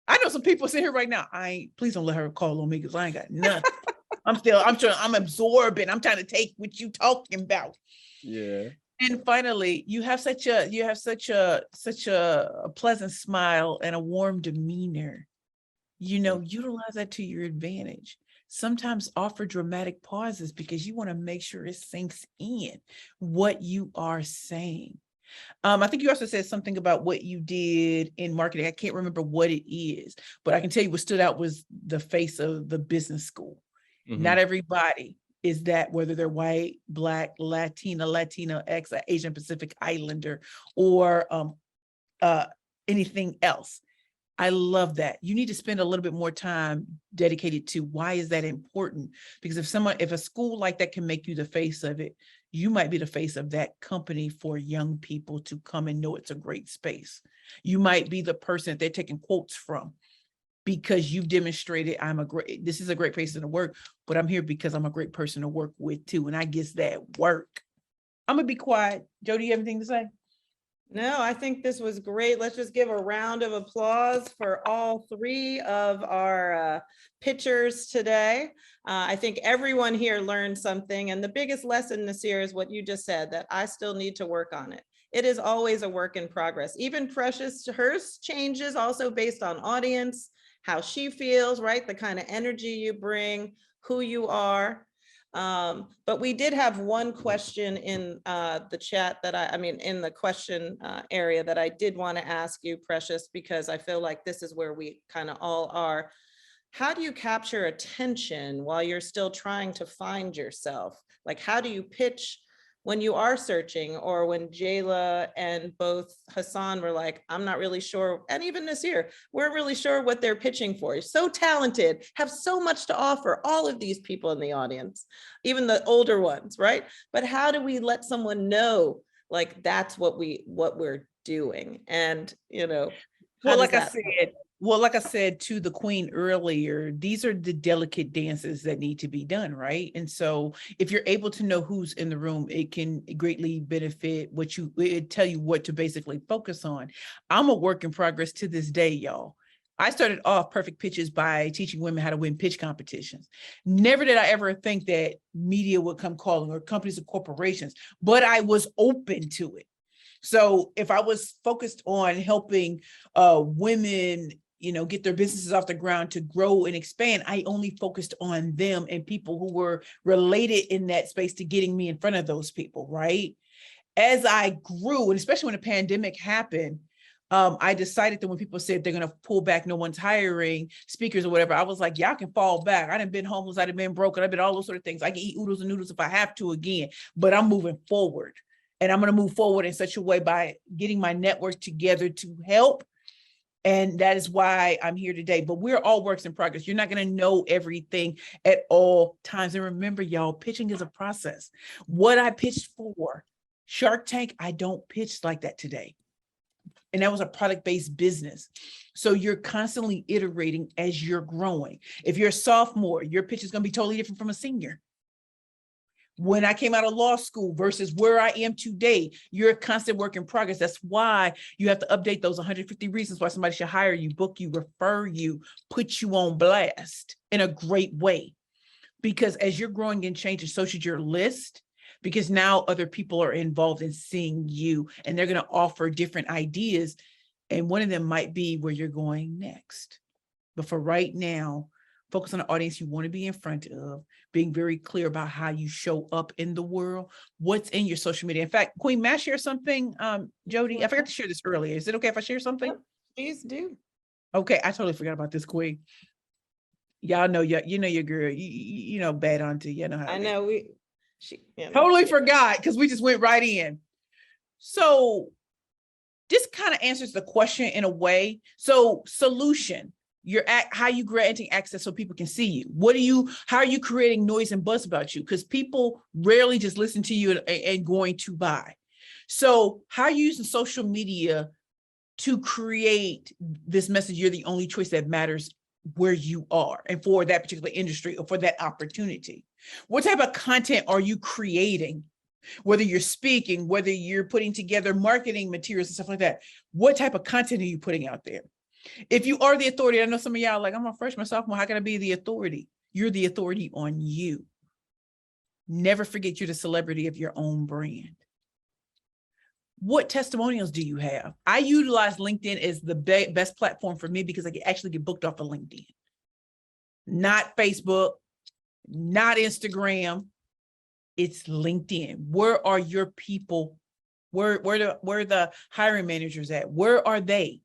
I know some people sitting here right now. Please don't let her call on me because I ain't got nothing. I'm absorbing. I'm trying to take what you talking about. Yeah. And finally, you have such a pleasant smile and a warm demeanor. You know, utilize that to your advantage. Sometimes offer dramatic pauses because you want to make sure it sinks in what you are saying. I think you also said something about what you did in marketing. I can't remember what it is, but I can tell you what stood out was the face of the business school. Mhm. Not everybody is that, whether they're white, Black, Latina, X, Asian Pacific Islander, or anything else. I love that. You need to spend a little bit more time dedicated to why is that important? Because if a school like that can make you the face of it, you might be the face of that company for young people to come and know it's a great space. You might be the person that they're taking quotes from because you've demonstrated this is a great place to work, but I'm here because I'm a great person to work with too. And I guess that work. I'm gonna be quiet. Jody, you have anything to say? No, I think this was great. Let's just give a round of applause for all three of our pitchers today. I think everyone here learned something. And the biggest lesson this year is what you just said, that I still need to work on it. It is always a work in progress. Even Precious, hers changes also based on audience, how she feels, right? The kind of energy you bring, who you are. But we did have one question in the chat that in the question area that I did want to ask you, Precious, because I feel like this is where we kind of all are. How do you capture attention while you're still trying to find yourself? Like, how do you pitch when you are searching, or when Jayla and both Hassan were like, I'm not really sure, and even Nasir, we're really sure what they're pitching for. You're so talented, have so much to offer, all of these people in the audience, even the older ones, right? But how do we let someone know, like, that's what we're doing? And, you know, Well, like I said to the queen earlier, these are the delicate dances that need to be done, right? And so if you're able to know who's in the room, it can greatly benefit it tell you what to basically focus on. I'm a work in progress to this day, y'all. I started off Perfect Pitches by teaching women how to win pitch competitions. Never did I ever think that media would come calling, or companies or corporations, but I was open to it. So if I was focused on helping women, get their businesses off the ground to grow and expand, I only focused on them and people who were related in that space to getting me in front of those people, right? As I grew, and especially when the pandemic happened, I decided that when people said they're going to pull back, no one's hiring speakers or whatever, I was like, y'all can fall back. I done been homeless, I done been broken, I've been all those sort of things. I can eat oodles and noodles if I have to again, but I'm moving forward. And I'm going to move forward in such a way by getting my network together to help. And that is why I'm here today. But we're all works in progress. You're not going to know everything at all times. And remember, y'all, pitching is a process. What I pitched for Shark Tank, I don't pitch like that today. And that was a product-based business. So you're constantly iterating as you're growing. If you're a sophomore, your pitch is going to be totally different from a senior. When I came out of law school versus where I am today, you're a constant work in progress. That's why you have to update those 150 reasons why somebody should hire you, book you, refer you, put you on blast in a great way. Because as you're growing and changing, so should your list, because now other people are involved in seeing you and they're going to offer different ideas. And one of them might be where you're going next. But for right now, focus on the audience you want to be in front of, being very clear about how you show up in the world, what's in your social media. In fact, Queen, may I share something? Jody, I forgot to share this earlier. Is it okay if I share something? Please do. Okay, I totally forgot about this, Queen. Y'all know, you know your girl, you know, bad auntie, you know how I it is. know she you know. Totally forgot because we just went right in. So this kind of answers the question in a way. So solution, how you granting access so people can see you. How are you creating noise and buzz about you? Because people rarely just listen to you and going to buy. So how are you using social media to create this message? You're the only choice that matters where you are and for that particular industry or for that opportunity. What type of content are you creating? Whether you're speaking, whether you're putting together marketing materials and stuff like that, what type of content are you putting out there? If you are the authority, I know some of y'all are like, I'm a freshman, sophomore, how can I be the authority? You're the authority on you. Never forget you're the celebrity of your own brand. What testimonials do you have? I utilize LinkedIn as the best platform for me because I can actually get booked off of LinkedIn. Not Facebook, not Instagram. It's LinkedIn. Where are your people? Where the hiring managers at? Where are they?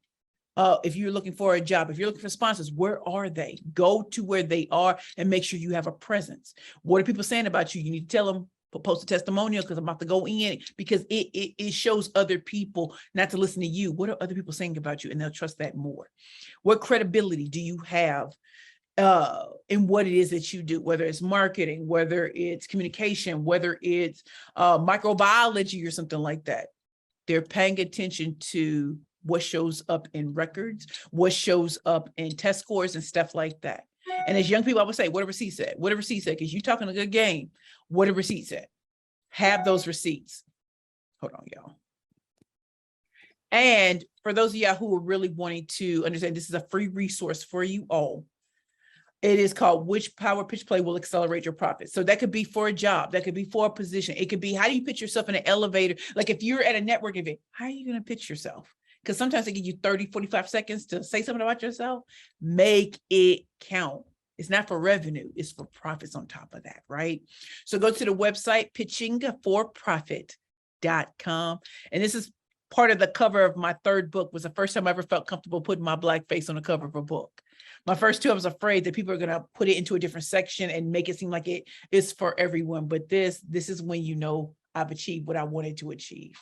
If you're looking for a job, if you're looking for sponsors, where are they? Go to where they are and make sure you have a presence. What are people saying about you? You need to tell them, post a testimonial because I'm about to go in because it shows other people not to listen to you. What are other people saying about you? And they'll trust that more. What credibility do you have in what it is that you do, whether it's marketing, whether it's communication, whether it's microbiology or something like that? They're paying attention to what shows up in records, what shows up in test scores and stuff like that. And as young people, I would say, what a receipt said, what a receipt said, because you're talking a good game. What a receipt said. Have those receipts. Hold on, y'all. And for those of y'all who are really wanting to understand, this is a free resource for you all. It is called Which Power Pitch Play Will Accelerate Your Profits. So that could be for a job. That could be for a position. It could be, how do you pitch yourself in an elevator? Like if you're at a network event, how are you going to pitch yourself? Because sometimes they give you 30, 45 seconds to say something about yourself. Make it count. It's not for revenue. It's for profits on top of that, right? So go to the website, pitchingforprofit.com. And this is part of the cover of my third book. Was the first time I ever felt comfortable putting my Black face on the cover of a book. My first two, I was afraid that people are going to put it into a different section and make it seem like it is for everyone. But this is when you know I've achieved what I wanted to achieve.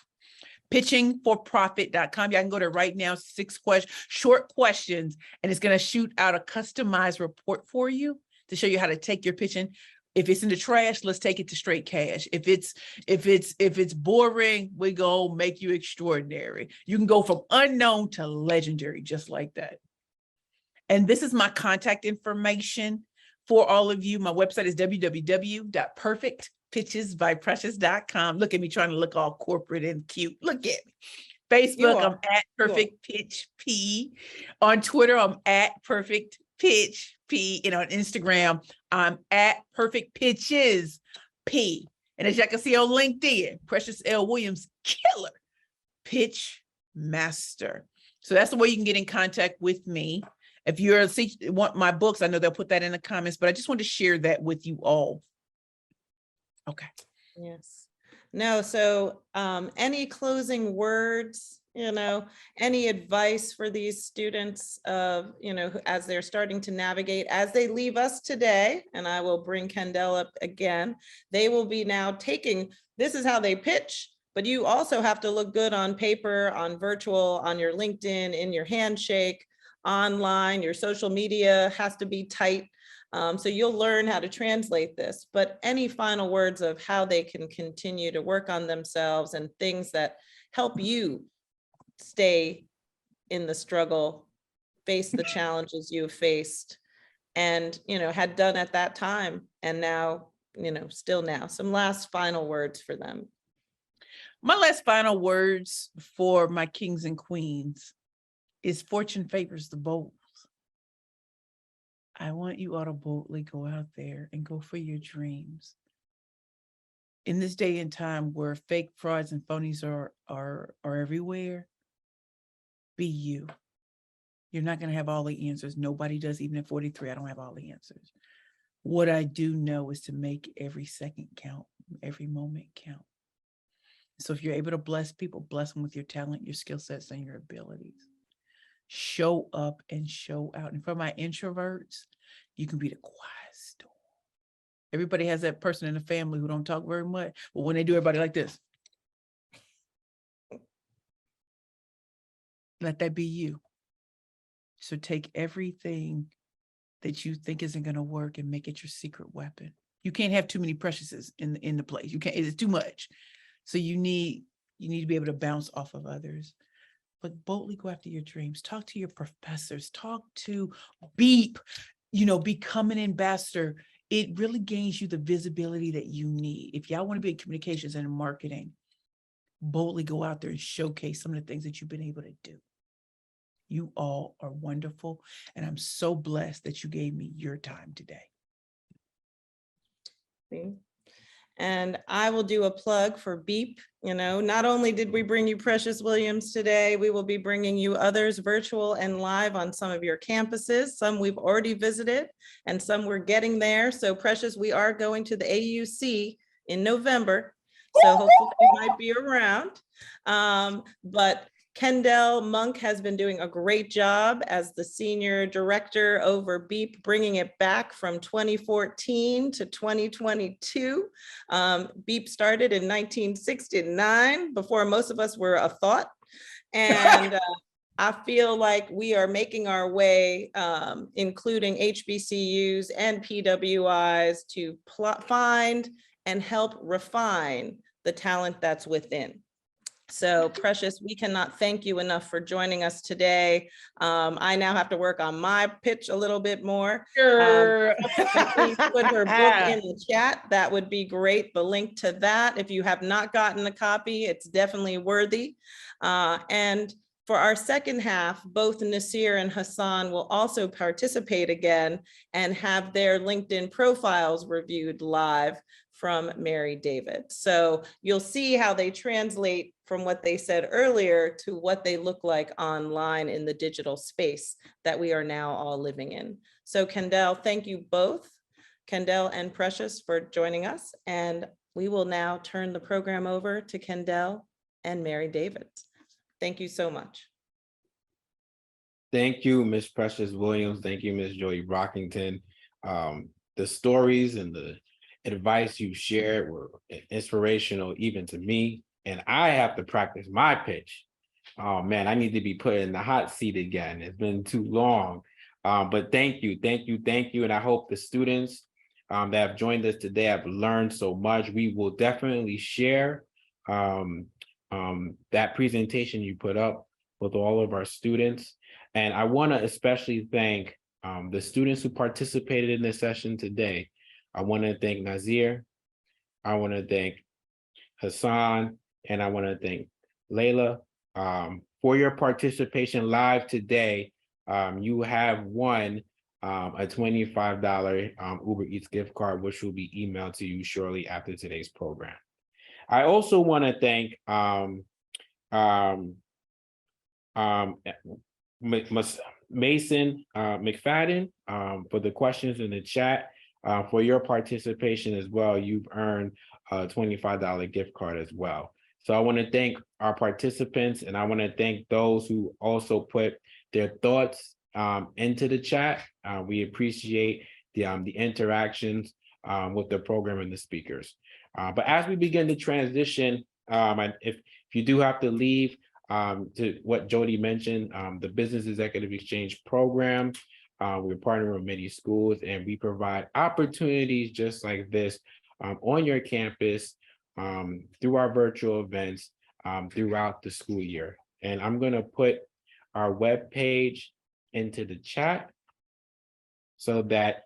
Pitchingforprofit.com. Y'all can go to right now, 6 short questions, and it's going to shoot out a customized report for you to show you how to take your pitching. If it's in the trash, let's take it to straight cash. If it's boring, we go make you extraordinary. You can go from unknown to legendary, just like that. And this is my contact information for all of you. My website is www.perfectpitchesbyprecious.com. Look at me trying to look all corporate and cute. Look at me. Facebook, I'm at Perfect Pitch P. On Twitter, I'm at Perfect Pitch P. And on Instagram, I'm at Perfect Pitches P. And as y'all can see on LinkedIn, Precious L. Williams, killer pitch master. So that's the way you can get in contact with me. If you want my books, I know they'll put that in the comments, but I just want to share that with you all. Okay. Yes. No, so any closing words, any advice for these students of, as they're starting to navigate, as they leave us today, and I will bring Kendall up again, they will be now taking, this is how they pitch, but you also have to look good on paper, on virtual, on your LinkedIn, in your handshake, online, your social media has to be tight. So you'll learn how to translate this, but any final words of how they can continue to work on themselves and things that help you stay in the struggle, face the challenges you have faced and, had done at that time. And now, still now, some last final words for them. My last final words for my kings and queens is fortune favors the bold. I want you all to boldly go out there and go for your dreams. In this day and time where fake frauds and phonies are everywhere, be you. You're not going to have all the answers. Nobody does. Even at 43, I don't have all the answers. What I do know is to make every second count, every moment count. So if you're able to bless people, bless them with your talent, your skill sets, and your abilities. show up and show out. And for my introverts, you can be the quiet storm. Everybody has that person in the family who don't talk very much, but when they do, everybody like this. Let that be you. So take everything that you think isn't going to work and make it your secret weapon. You can't have too many Preciouses in the place. You can't, it's too much. So you need to be able to bounce off of others. But boldly go after your dreams. Talk to your professors. Talk to BEEP. Become an ambassador. It really gains you the visibility that you need. If y'all want to be in communications and in marketing, boldly go out there and showcase some of the things that you've been able to do. You all are wonderful, and I'm so blessed that you gave me your time today. And I will do a plug for BEEP. Not only did we bring you Precious Williams today, we will be bringing you others virtual and live on some of your campuses. Some we've already visited and some we're getting there. So Precious, we are going to the AUC in November. So hopefully you might be around. But Kendall Monk has been doing a great job as the senior director over BEEP, bringing it back from 2014 to 2022. BEEP started in 1969, before most of us were a thought. And I feel like we are making our way, including HBCUs and PWIs, to find and help refine the talent that's within. So Precious, we cannot thank you enough for joining us today. I now have to work on my pitch a little bit more. Sure. Please put her book in the chat. That would be great. The link to that, if you have not gotten a copy, it's definitely worthy. And for our second half, both Nasir and Hassan will also participate again and have their LinkedIn profiles reviewed live from Mary David. So you'll see how they translate from what they said earlier to what they look like online in the digital space that we are now all living in. So Kendall, thank you both, Kendall and Precious, for joining us. And we will now turn the program over to Kendall and Mary David. Thank you so much. Thank you, Ms. Precious Williams. Thank you, Ms. Joy Brockington. The stories and the advice you shared were inspirational even to me. And I have to practice my pitch. Oh man, I need to be put in the hot seat again. It's been too long. But thank you. And I hope the students that have joined us today have learned so much. We will definitely share that presentation you put up with all of our students. And I want to especially thank the students who participated in this session today. I want to thank Nazir. I want to thank Hassan, and I want to thank Layla for your participation live today. You have won a $25 Uber Eats gift card, which will be emailed to you shortly after today's program. I also want to thank Mason McFadden for the questions in the chat. For your participation as well. You've earned a $25 gift card as well. So I want to thank our participants, and I want to thank those who also put their thoughts into the chat. We appreciate the interactions with the program and the speakers. But as we begin to transition, if you do have to leave, to what Jody mentioned, the Business Executive Exchange Program, we're partnering with many schools, and we provide opportunities just like this on your campus through our virtual events throughout the school year. And I'm going to put our webpage into the chat so that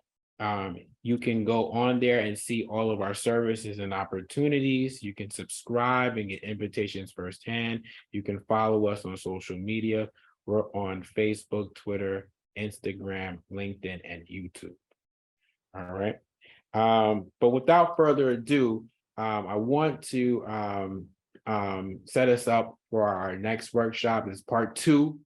you can go on there and see all of our services and opportunities. You can subscribe and get invitations firsthand. You can follow us on social media. We're on Facebook, Twitter, Instagram, LinkedIn, and YouTube. All right. But without further ado, I want to set us up for our next workshop. Is part 2